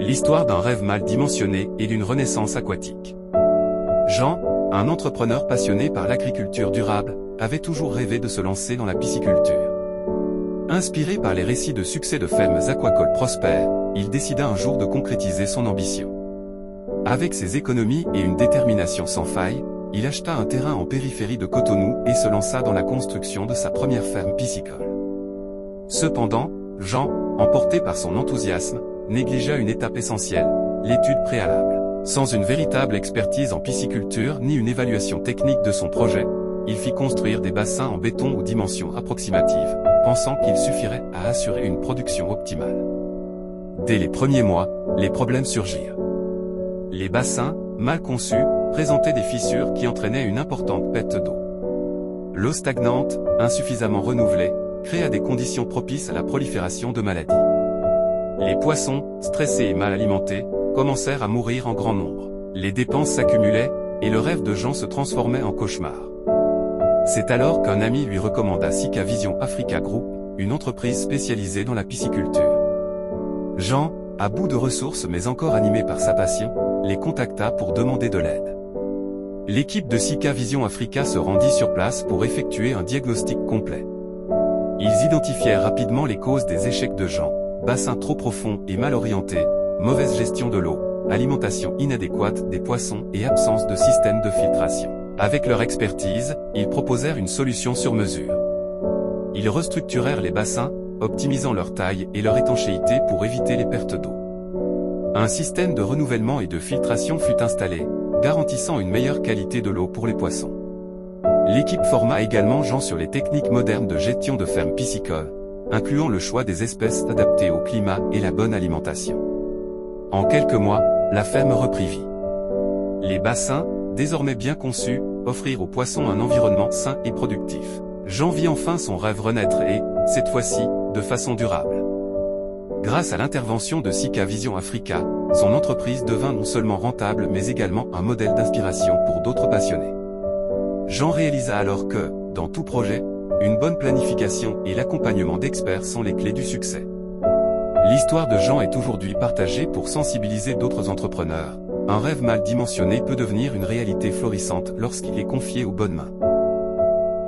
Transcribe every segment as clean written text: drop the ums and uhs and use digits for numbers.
L'histoire d'un rêve mal dimensionné et d'une renaissance aquatique. Jean, un entrepreneur passionné par l'agriculture durable, avait toujours rêvé de se lancer dans la pisciculture. Inspiré par les récits de succès de fermes aquacoles prospères, il décida un jour de concrétiser son ambition. Avec ses économies et une détermination sans faille, il acheta un terrain en périphérie de Cotonou et se lança dans la construction de sa première ferme piscicole. Cependant, Jean, emporté par son enthousiasme, négligea une étape essentielle, l'étude préalable. Sans une véritable expertise en pisciculture ni une évaluation technique de son projet, il fit construire des bassins en béton aux dimensions approximatives, pensant qu'il suffirait à assurer une production optimale. Dès les premiers mois, les problèmes surgirent. Les bassins, mal conçus, présentaient des fissures qui entraînaient une importante perte d'eau. L'eau stagnante, insuffisamment renouvelée, créa des conditions propices à la prolifération de maladies. Les poissons, stressés et mal alimentés, commencèrent à mourir en grand nombre. Les dépenses s'accumulaient, et le rêve de Jean se transformait en cauchemar. C'est alors qu'un ami lui recommanda Sika Vision Africa Group, une entreprise spécialisée dans la pisciculture. Jean, à bout de ressources mais encore animé par sa passion, les contacta pour demander de l'aide. L'équipe de Sika Vision Africa se rendit sur place pour effectuer un diagnostic complet. Ils identifièrent rapidement les causes des échecs de Jean: bassins trop profonds et mal orientés, mauvaise gestion de l'eau, alimentation inadéquate des poissons et absence de système de filtration. Avec leur expertise, ils proposèrent une solution sur mesure. Ils restructurèrent les bassins, optimisant leur taille et leur étanchéité pour éviter les pertes d'eau. Un système de renouvellement et de filtration fut installé, garantissant une meilleure qualité de l'eau pour les poissons. L'équipe forma également Jean sur les techniques modernes de gestion de fermes piscicoles, incluant le choix des espèces adaptées au climat et la bonne alimentation. En quelques mois, la ferme reprit vie. Les bassins, désormais bien conçus, offrirent aux poissons un environnement sain et productif. Jean vit enfin son rêve renaître et, cette fois-ci, de façon durable. Grâce à l'intervention de Sika Vision Africa, son entreprise devint non seulement rentable mais également un modèle d'inspiration pour d'autres passionnés. Jean réalisa alors que, dans tout projet, une bonne planification et l'accompagnement d'experts sont les clés du succès. L'histoire de Jean est aujourd'hui partagée pour sensibiliser d'autres entrepreneurs. Un rêve mal dimensionné peut devenir une réalité florissante lorsqu'il est confié aux bonnes mains.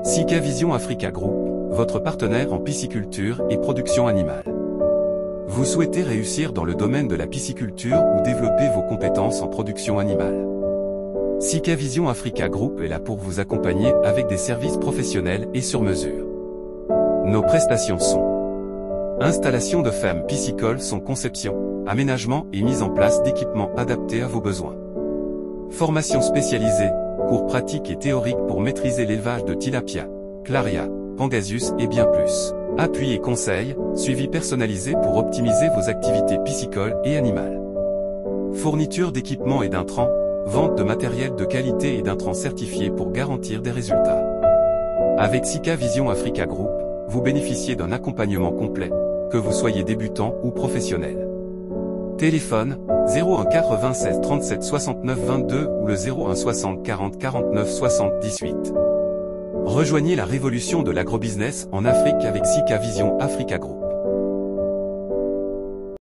Sika Vision Africa Group, votre partenaire en pisciculture et production animale. Vous souhaitez réussir dans le domaine de la pisciculture ou développer vos compétences en production animale? Sika Vision Africa Group est là pour vous accompagner avec des services professionnels et sur mesure. Nos prestations sont: installation de fermes piscicoles, son conception, aménagement et mise en place d'équipements adaptés à vos besoins. Formation spécialisée, cours pratiques et théoriques pour maîtriser l'élevage de tilapia, claria, pangasius et bien plus. Appui et conseils, suivi personnalisé pour optimiser vos activités piscicoles et animales. Fourniture d'équipements et d'intrants, vente de matériel de qualité et d'intrants certifiés pour garantir des résultats. Avec Sika Vision Africa Group, vous bénéficiez d'un accompagnement complet, que vous soyez débutant ou professionnel. Téléphone 01 96 37 69 22 ou le 01 60 40 49 78. Rejoignez la révolution de l'agrobusiness en Afrique avec Sika Vision Africa Group.